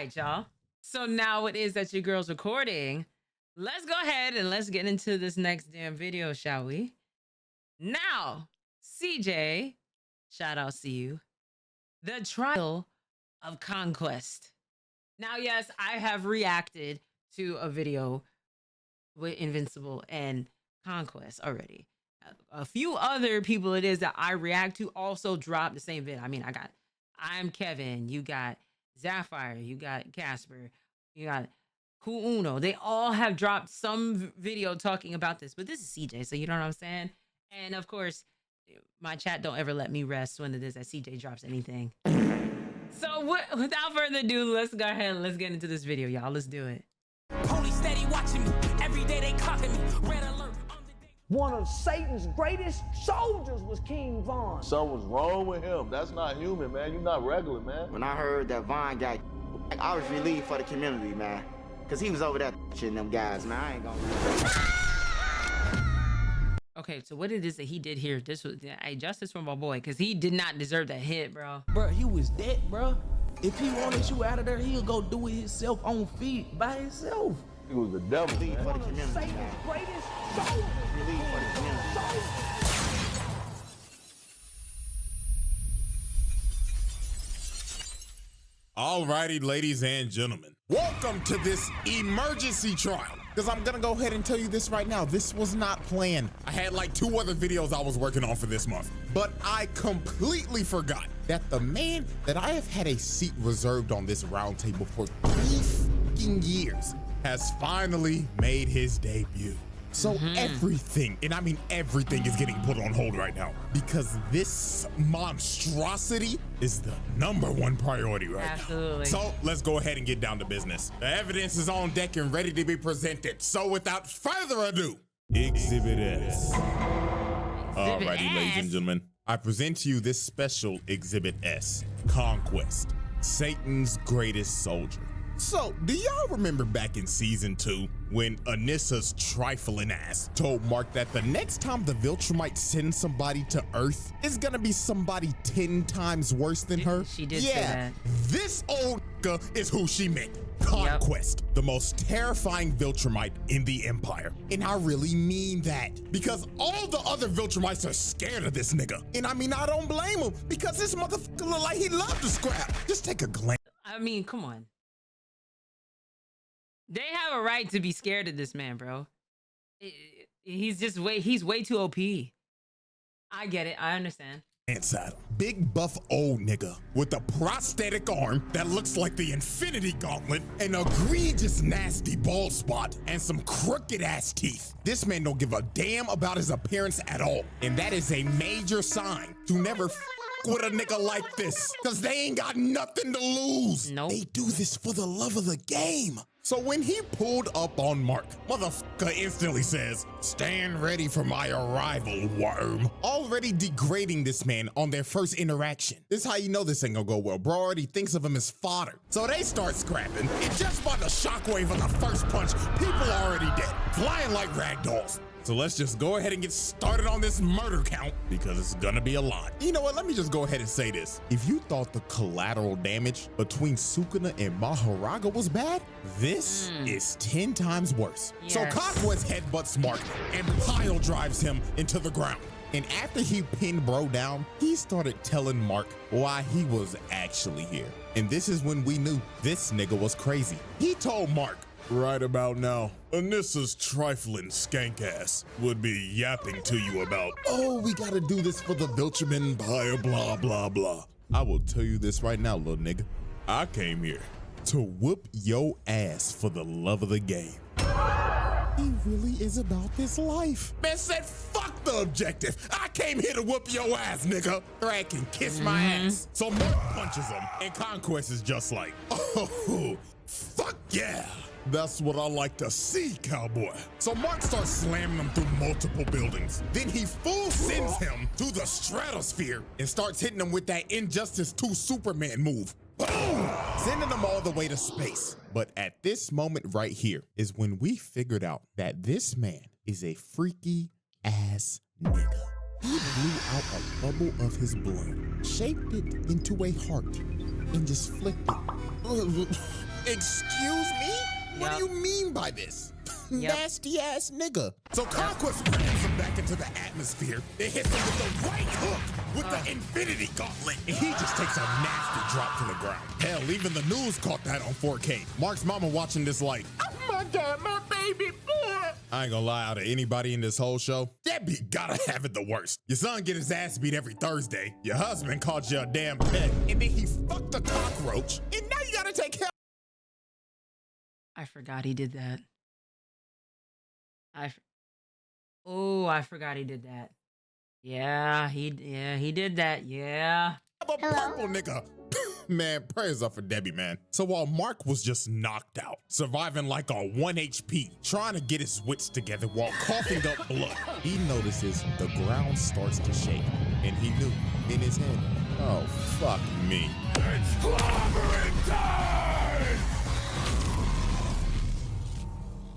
right, y'all. So now it is that your girl's recording. Let's go ahead and let's get into this next damn video, shall we? Now, CJ, shout out to you. The trial of Conquest. Now, yes, I have reacted to a video with Invincible and Conquest already. A few other people it is that I react to also dropped the same video. I mean, I got I'm Kevin, you got Sapphire, you got Casper, you got Cool Uno. They all have dropped some video talking about this, but this is CJ, so you know what I'm saying? And of course, my chat don't ever let me rest when it is that CJ drops anything. So without further ado, let's go ahead and let's get into this video, y'all. Let's do it. Police steady watching me. Every day they clocking me. Red alert. One of Satan's greatest soldiers was King Von. Something's wrong with him. That's not human, man. You're not regular, man. When I heard that Von got, I was relieved for the community, man. Because he was over there shitting them guys, man. I ain't gonna lie. Okay, so what it is that he did here, this was justice for my boy, because he did not deserve that hit, bro. Bro, he was dead, bro. If he wanted you out of there, he'll go do it himself on feet by himself. He was the devil, Relieved man. for the community, Satan's man. greatest soldiers. Relieved for the community. Alrighty, ladies and gentlemen, welcome to this emergency trial. Because I'm gonna go ahead and tell you this right now, this was not planned. I had like 2 other videos I was working on for this month, but I completely forgot that the man that I have had a seat reserved on this round table for 3 fucking years has finally made his debut. So everything, and I mean everything, is getting put on hold right now because this monstrosity is the #1 priority right Absolutely. now. So let's go ahead and get down to business. The evidence is on deck and ready to be presented. So without further ado, Exhibit S. Alrighty, ladies and gentlemen, I present to you this special Exhibit S, Conquest, Satan's greatest soldier. So, do y'all remember back in season 2 when Anissa's trifling ass told Mark that the next time the Viltrumite sends somebody to Earth, it's gonna be somebody 10 times worse than her? She did say that. This old is who she meant. Conquest, the most terrifying Viltrumite in the Empire. And I really mean that because all the other Viltrumites are scared of this nigga. And I mean, I don't blame him because this motherfucker look like he loved to scrap. Just take a glance. I mean, come on. They have a right to be scared of this man, bro. He's way too OP. I get it. I understand. Inside, big buff old nigga with a prosthetic arm that looks like the Infinity Gauntlet, an egregious nasty bald spot, and some crooked ass teeth. This man don't give a damn about his appearance at all, and that is a major sign to never with a nigga like this, cause they ain't got nothing to lose. Nope. They do this for the love of the game. So when he pulled up on Mark, motherfucker instantly says, "Stand ready for my arrival, worm." Already degrading this man on their first interaction. This is how you know this ain't gonna go well. Bro already thinks of him as fodder. So they start scrapping, and just by the shockwave of the first punch, people are already dead, flying like rag dolls. So let's just go ahead and get started on this murder count because it's gonna be a lot. You know what? Let me just go ahead and say this. If you thought the collateral damage between Sukuna and Maharaga was bad, this is 10 times worse. Yes. So Conquest headbutts Mark and pile drives him into the ground. And after he pinned bro down, he started telling Mark why he was actually here. And this is when we knew this nigga was crazy. He told Mark, "Right about now, Anissa's trifling skank ass would be yapping to you about, oh, we gotta do this for the Viltrum Empire, blah, blah, blah." I will tell you this right now, little nigga. I came here to whoop your ass for the love of the game. He really is about this life. Man said, fuck the objective. I came here to whoop your ass, nigga. Crack can kiss my ass. So Mark punches him, and Conquest is just like, oh, fuck yeah. That's what I like to see, cowboy. So Mark starts slamming him through multiple buildings. Then he full sends him through the stratosphere and starts hitting him with that Injustice 2 Superman move. Boom! Sending them all the way to space. But at this moment right here is when we figured out that this man is a freaky ass nigga. He blew out a bubble of his blood, shaped it into a heart, and just flicked it. Excuse me? What do you mean by this? Nasty ass nigga. So Conquest brings him back into the atmosphere. It hits him with the right hook with the Infinity Gauntlet. And he just takes a nasty drop to the ground. Hell, even the news caught that on 4K. Mark's mama watching this like, oh my God, my baby boy. I ain't gonna lie, out of anybody in this whole show, Debbie gotta have it the worst. Your son get his ass beat every Thursday. Your husband called you a damn pet. And then he fucked a cockroach. And now you gotta take care. I forgot he did that. I forgot he did that. Yeah, he did that. Yeah. I'm a purple nigga. Man, prayers up for Debbie, man. So while Mark was just knocked out, surviving like a 1 HP, trying to get his wits together while coughing up blood, he notices the ground starts to shake. And he knew in his head, oh, fuck me. It's clobbering time!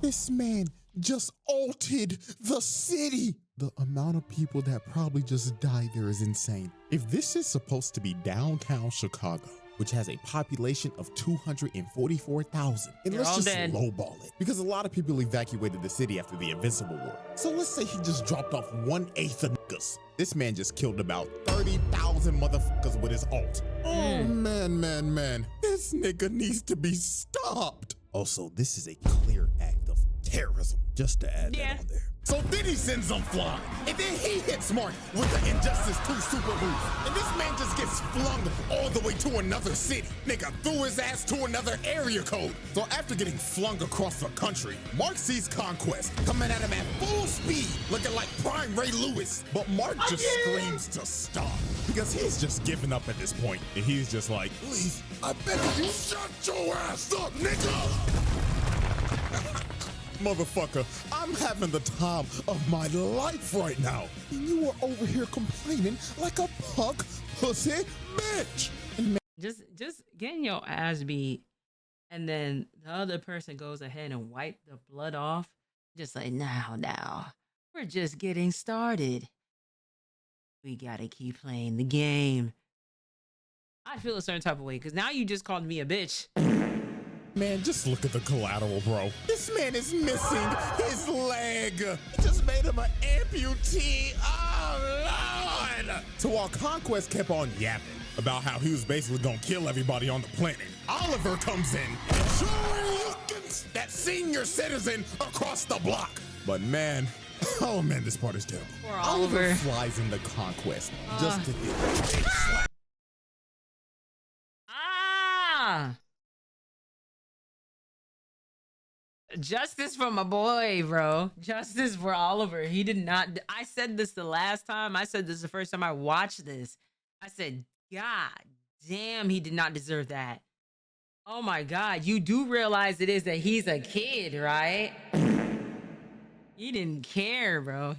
This man just altered the city. The amount of people that probably just died there is insane. If this is supposed to be downtown Chicago, which has a population of 244,000, and let's just lowball it, because a lot of people evacuated the city after the Invincible War. So let's say he just dropped off 1/8 of niggas. This man just killed about 30,000 motherfuckers with his ult. Oh man. This nigga needs to be stopped. Also, this is a clear act of terrorism, just to add that on there. So then he sends them flying, and then he hits Mark with the Injustice 2 super move. And this man just gets flung all the way to another city. Nigga threw his ass to another area code. So after getting flung across the country, Mark sees Conquest coming at him at full speed, looking like prime Ray Lewis. But Mark just screams to stop, because he's just giving up at this point. And he's just like, please, I beg you, shut your ass up, nigga! Motherfucker, I'm having the time of my life right now. And you are over here complaining like a punk pussy bitch. And just getting your ass beat, and then the other person goes ahead and wipe the blood off. Just like, now, we're just getting started. We gotta keep playing the game. I feel a certain type of way, because now you just called me a bitch. Man, just look at the collateral, bro. This man is missing his leg. He just made him an amputee. Oh, Lord. So while Conquest kept on yapping about how he was basically gonna kill everybody on the planet, Oliver comes in and shuriken that senior citizen across the block. But man, oh man, this part is terrible. Poor Oliver flies into Conquest just to get a big slap. Justice for my boy, bro. Justice for Oliver. He did not. I said this the last time. I said this the first time I watched this. I said, God damn, he did not deserve that. Oh my God. You do realize it is that he's a kid, right? He didn't care, bro.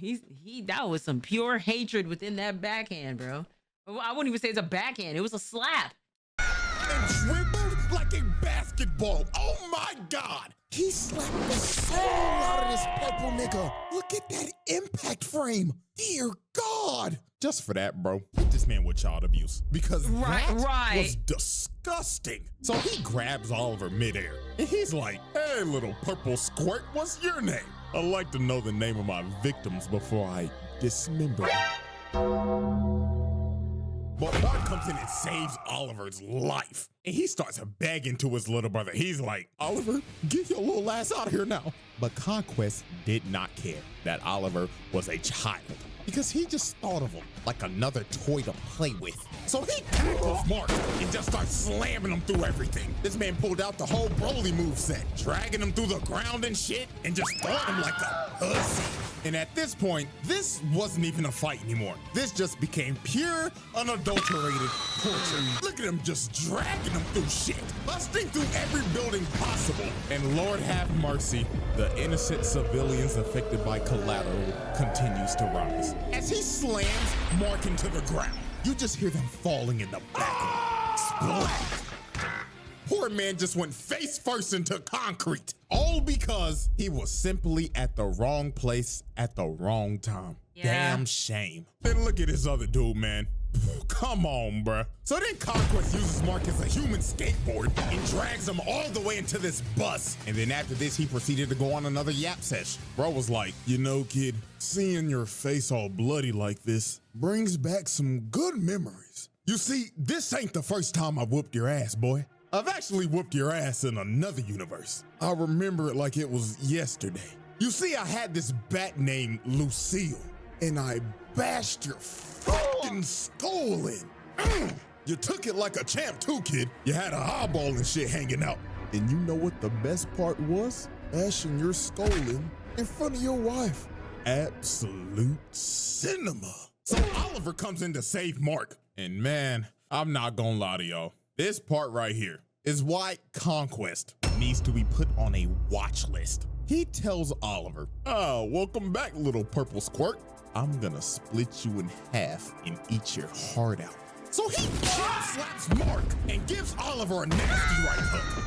That was some pure hatred within that backhand, bro. I wouldn't even say it's a backhand. It was a slap. And dribbled like a basketball. Oh my God. He slapped the soul out of this purple nigga. Look at that impact frame. Dear God. Just for that, bro, hit this man with child abuse, because that was disgusting. So he grabs Oliver midair and he's like, hey, little purple squirt, what's your name? I like to know the name of my victims before I dismember them. But Mark comes in and saves Oliver's life. And he starts begging to his little brother. He's like, Oliver, get your little ass out of here now. But Conquest did not care that Oliver was a child, because he just thought of him like another toy to play with. So he tackles Mark and just starts slamming him through everything. This man pulled out the whole Broly moveset, dragging him through the ground and shit, and just throwing him like a pussy. And at this point, this wasn't even a fight anymore. This just became pure, unadulterated torture. Look at him just dragging him through shit, busting through every building possible. And Lord have mercy, the innocent civilians affected by Collateral continues to rise. As he slams Mark into the ground, you just hear them falling in the back. Splat! Poor man just went face first into concrete, all because he was simply at the wrong place at the wrong time. Yeah. Damn shame. Then look at this other dude, man. Come on, bruh. So then Conquest uses Mark as a human skateboard and drags him all the way into this bus. And then after this, he proceeded to go on another yap sesh. Bro was like, you know, kid, seeing your face all bloody like this brings back some good memories. You see, this ain't the first time I whooped your ass, boy. I've actually whooped your ass in another universe. I remember it like it was yesterday. You see, I had this bat named Lucille, and I bashed your fucking skull in. You took it like a champ too, kid. You had an eyeball and shit hanging out. And you know what the best part was? Bashing your skull in front of your wife. Absolute cinema. So Oliver comes in to save Mark. And man, I'm not gonna lie to y'all. This part right here is why Conquest needs to be put on a watch list. He tells Oliver, oh, welcome back, little purple squirt. I'm gonna split you in half and eat your heart out. So he slaps Mark and gives Oliver a nasty right hook.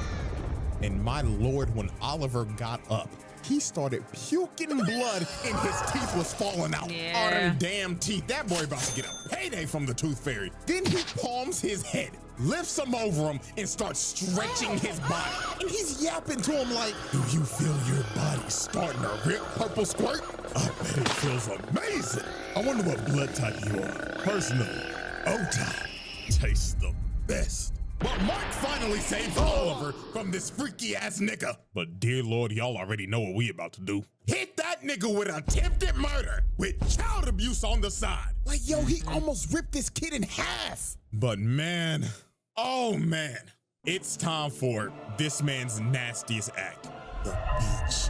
And my lord, when Oliver got up, he started puking blood and his teeth was falling out. Yeah. All them damn teeth. That boy about to get a payday from the tooth fairy. Then he palms his head, lifts him over him, and starts stretching his body. And he's yapping to him like, do you feel your body starting to rip, purple squirt? I bet it feels amazing. I wonder what blood type you are. Personally, O-type tastes the best. But Mark finally saves Oliver from this freaky ass nigga. But dear Lord, y'all already know what we about to do. Hit that nigga with attempted murder with child abuse on the side. Like, yo, he almost ripped this kid in half. But man, oh man, it's time for this man's nastiest act. The beach.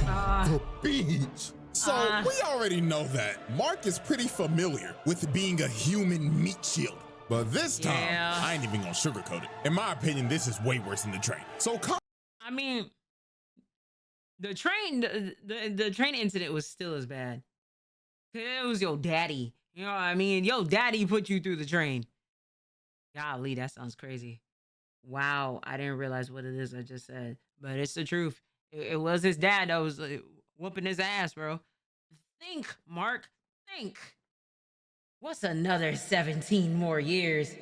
Oh, the beach. So we already know that Mark is pretty familiar with being a human meat shield. But this time, I ain't even gonna sugarcoat it. In my opinion, this is way worse than the train. So I mean, the train, the train incident was still as bad. It was your daddy. You know what I mean? Yo, daddy put you through the train. Golly, that sounds crazy. Wow, I didn't realize what it is I just said. But it's the truth. It was his dad that was whooping his ass, bro. Think, Mark, think. What's another 17 more years?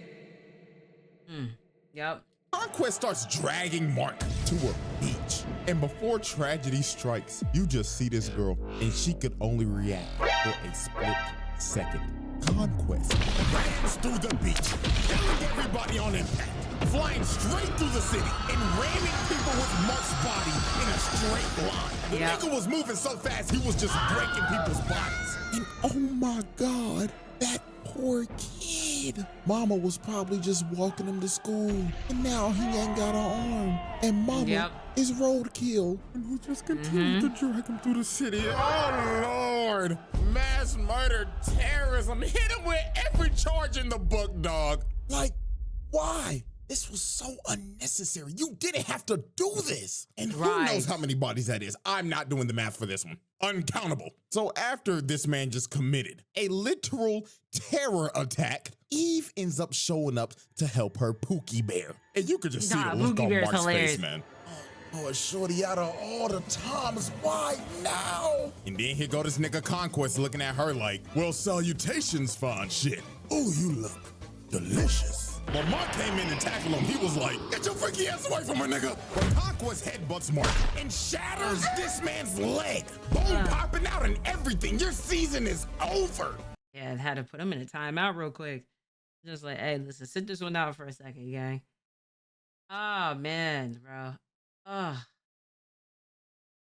Yep. Conquest starts dragging Mark to a beach. And before tragedy strikes, you just see this girl, and she could only react for a split second. Conquest runs through the beach, killing everybody on impact, flying straight through the city, and ramming people with Mark's body in a straight line. The nigga was moving so fast, he was just breaking people's bodies. And oh my God, that poor kid. Mama was probably just walking him to school, and now he ain't got an arm. And mama is roadkill, and he just continues to drag him through the city. Oh Lord, mass murder, terrorism, hit him with every charge in the book, dog. Like, why? This was so unnecessary. You didn't have to do this. And who knows how many bodies that is? I'm not doing the math for this one. Uncountable. So after this man just committed a literal terror attack, Eve ends up showing up to help her Pookie Bear. And you could just see the look on Mark's face, man. Oh, shorty, out of all the times, why now? And then here go this nigga Conquest looking at her like, well, salutations, fine shit. Oh, you look delicious. When Mark came in and tackled him, he was like, get your freaky ass away from her, nigga. But Conquest headbutts Mark and shatters this man's leg. Bone popping out and everything. Your season is over. Yeah, I had to put him in a timeout real quick. Just like, hey, listen, sit this one out for a second, gang. Oh, man, bro. Oh.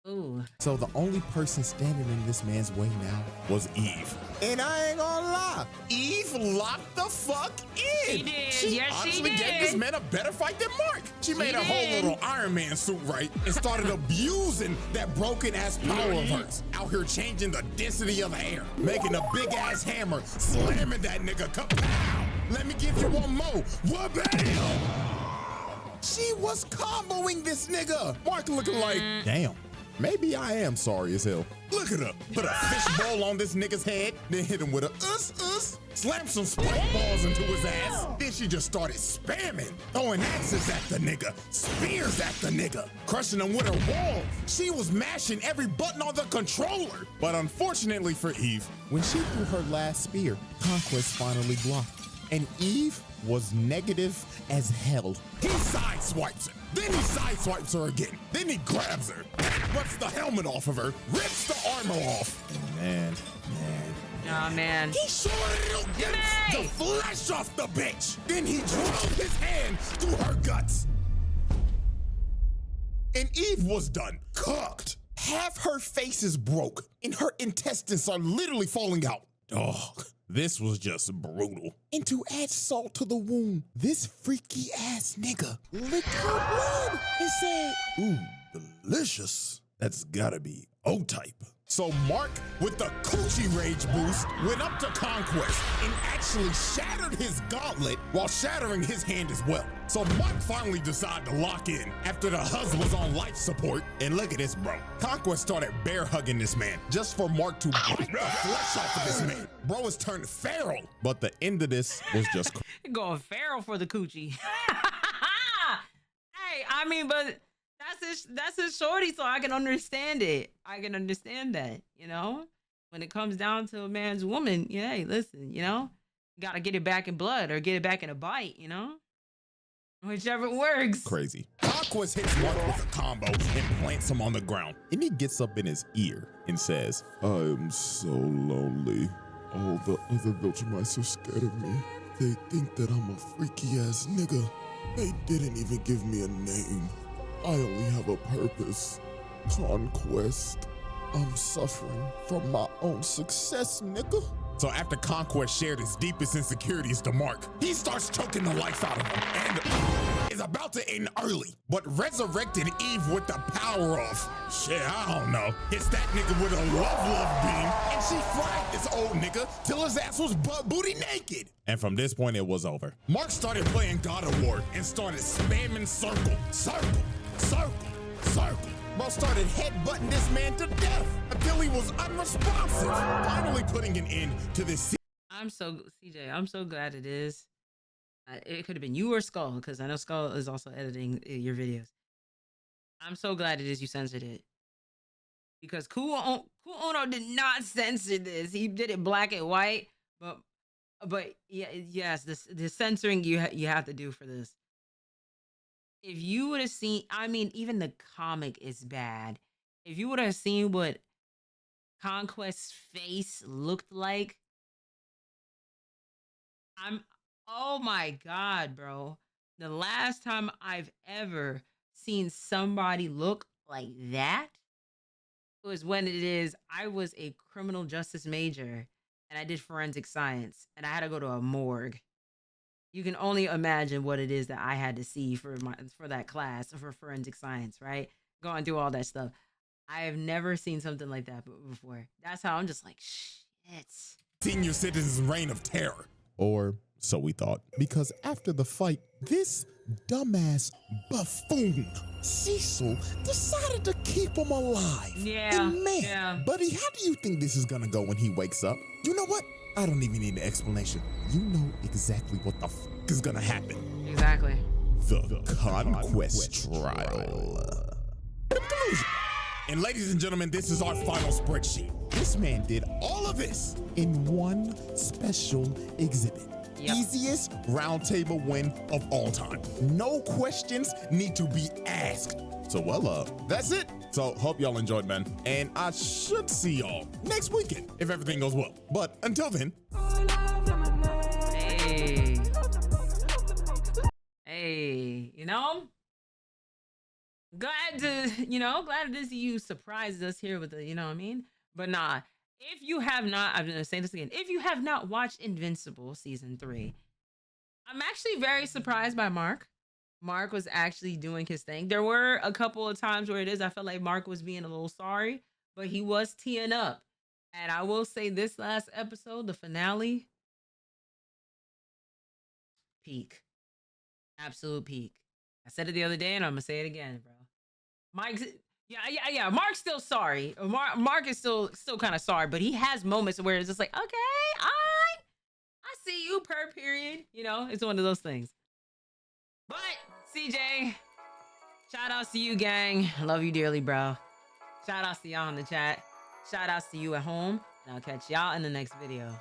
Ooh. So the only person standing in this man's way now was Eve. And I ain't gonna lie, Eve locked the fuck in. She did. She honestly gave this man a better fight than Mark. She made a whole little Iron Man suit, right? And started abusing that broken ass power of hers. Out here changing the density of the air, making a big ass hammer, slamming that nigga. Kapow! Let me give you one more. Wha-bam! She was comboing this nigga. Mark looking like, damn. maybe I am sorry as hell. Look at her. Put a fishbowl on this nigga's head, then hit him with a slam some spike balls into his ass. Then she just started spamming, throwing axes at the nigga, spears at the nigga, crushing him with her wall. She was mashing every button on the controller. But unfortunately for Eve, when she threw her last spear, Conquest finally blocked. And Eve was negative as hell. He sideswipes her, then he sideswipes her again, then he grabs her, rips the helmet off of her, rips the armor off. Man. Oh, man. He sure gets the flesh off the bitch. Then he drove his hand through her guts. And Eve was done, cooked. Half her face is broke, and her intestines are literally falling out. Dog, this was just brutal. And to add salt to the wound, this freaky ass nigga licked her blood and said, ooh, delicious. That's gotta be O-type. So Mark, with the coochie rage boost, went up to Conquest and actually shattered his gauntlet while shattering his hand as well. So Mark finally decided to lock in after the husband was on life support. And look at this, bro. Conquest started bear hugging this man just for Mark to bite the flesh off of this man. Bro has turned feral. But the end of this was just going feral for the coochie. Hey, I mean, but that's his shorty, so I can understand it. I can understand that, you know? When it comes down to a man's woman, yeah, hey, listen, you know? You gotta get it back in blood or get it back in a bite, you know? Whichever works. Crazy. Conquest hits Mark with a combo and plants him on the ground. And he gets up in his ear and says, I am so lonely. All the other Viltrumites are scared of me. They think that I'm a freaky ass nigga. They didn't even give me a name. I only have a purpose. Conquest. I'm suffering from my own success, nigga. So after Conquest shared his deepest insecurities to Mark, he starts choking the life out of him and is about to end early, but resurrected Eve with the power of, shit, I don't know, hits that nigga with a love beam, and she fried this old nigga till his ass was butt booty naked. And from this point, it was over. Mark started playing God of War and started spamming circle. Bro started headbutting this man to death until he was unresponsive, finally putting an end to this. CJ, I'm so glad it is. It could have been you or Skull, because I know Skull is also editing your videos. I'm so glad it is you censored it. Because Cool Uno did not censor this. He did it black and white, but yeah, yes, the censoring you have to do for this. If you would have seen, I mean, even the comic is bad. If you would have seen what Conquest's face looked like, oh my God, bro. The last time I've ever seen somebody look like that was when I was a criminal justice major and I did forensic science and I had to go to a morgue. You can only imagine what it is that I had to see for that class, for forensic science, right? Going through all that stuff. I have never seen something like that before. That's how I'm just like, shit. Senior citizen's reign of terror. Or so we thought. Because after the fight, this dumbass buffoon, Cecil, decided to keep him alive. Yeah. And man, buddy, how do you think this is gonna go when he wakes up? You know what? I don't even need an explanation. You know exactly what the fuck is gonna happen. Exactly. The Conquest trial. And ladies and gentlemen, this is our final spreadsheet. This man did all of this in one special exhibit. Yep. Easiest roundtable win of all time. No questions need to be asked. So that's it. So hope y'all enjoyed, man. And I should see y'all next weekend if everything goes well. But until then. Hey, you know, glad to see you surprised us here with the, you know what I mean? But nah, if you have not, I'm gonna say this again, if you have not watched Invincible season 3, I'm actually very surprised by Mark. Mark was actually doing his thing. There were a couple of times where I felt like Mark was being a little sorry, but he was teeing up. And I will say this last episode, the finale, peak. Absolute peak. I said it the other day and I'm gonna say it again, bro. Yeah. Mark's still sorry. Mark is still kind of sorry, but he has moments where it's just like, okay, I see you per period. You know, it's one of those things. But CJ, shout outs to you, gang. Love you dearly, bro. Shout outs to y'all in the chat. Shout outs to you at home. And I'll catch y'all in the next video.